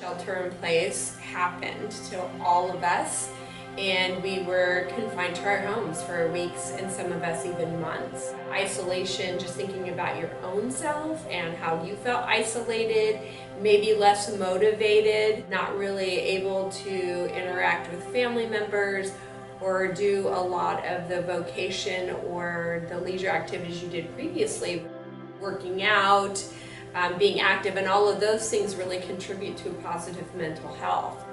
Shelter in place happened to all of us, and we were confined to our homes for weeks and some of us even months. Isolation, just thinking about your own self and how you felt isolated, maybe less motivated, not really able to interact with family members or do a lot of the vocation or the leisure activities you did previously. Working out, being active, and all of those things really contribute to a positive mental health.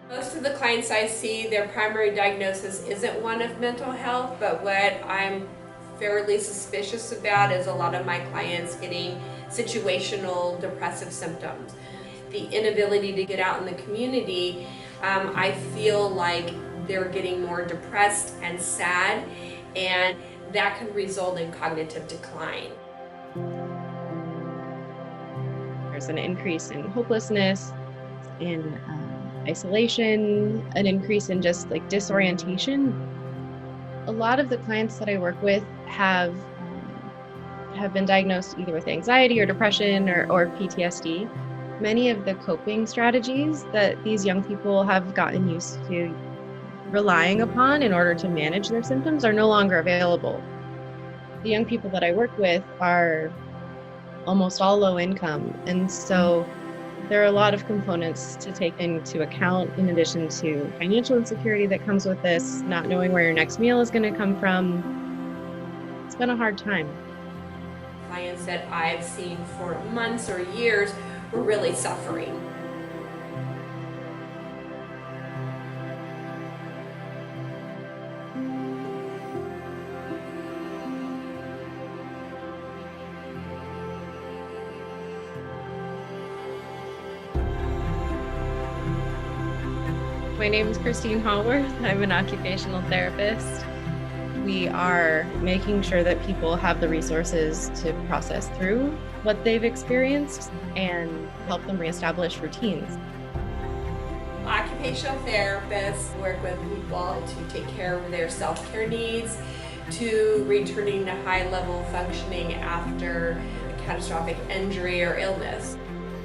Most of the clients I see, their primary diagnosis isn't one of mental health, but what I'm fairly suspicious about is a lot of my clients getting situational depressive symptoms. The inability to get out in the community, I feel like they're getting more depressed and sad, and that can result in cognitive decline. There's an increase in hopelessness, in isolation, an increase in just like disorientation. A lot of the clients that I work with have been diagnosed either with anxiety or depression or PTSD. Many of the coping strategies that these young people have gotten used to relying upon in order to manage their symptoms are no longer available. The young people that I work with are almost all low income, and so there are a lot of components to take into account in addition to financial insecurity that comes with this, not knowing where your next meal is going to come from. It's been a hard time. Clients that I've seen for months or years were really suffering. My name is Christine Hallworth. I'm an occupational therapist. We are making sure that people have the resources to process through what they've experienced and help them reestablish routines. Occupational therapists work with people to take care of their self-care needs, to returning to high-level functioning after a catastrophic injury or illness.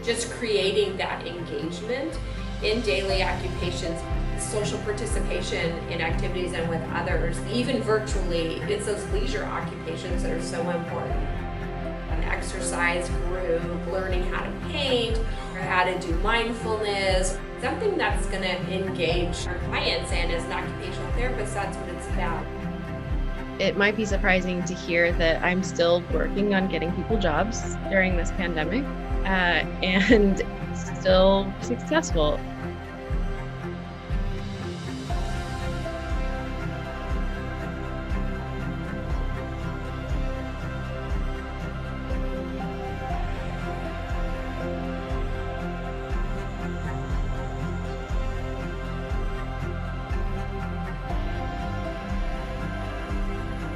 Just creating that engagement in daily occupations, social participation in activities and with others, even virtually. It's those leisure occupations that are so important. An exercise group, learning how to paint, or how to do mindfulness, something that's going to engage our clients, and as an occupational therapist, that's what it's about. It might be surprising to hear that I'm still working on getting people jobs during this pandemic, and still successful.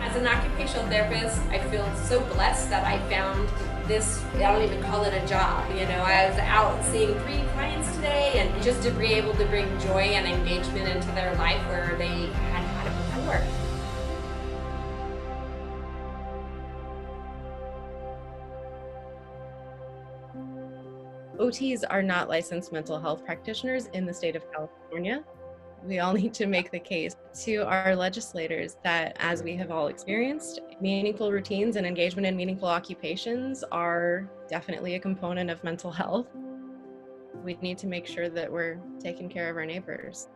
As an occupational therapist, I feel so blessed that I found this, I don't even call it a job. I was out seeing 3 clients today, and just to be able to bring joy and engagement into their life where they had had it before. OTs are not licensed mental health practitioners in the state of California. We all need to make the case to our legislators that, as we have all experienced, meaningful routines and engagement in meaningful occupations are definitely a component of mental health. We need to make sure that we're taking care of our neighbors.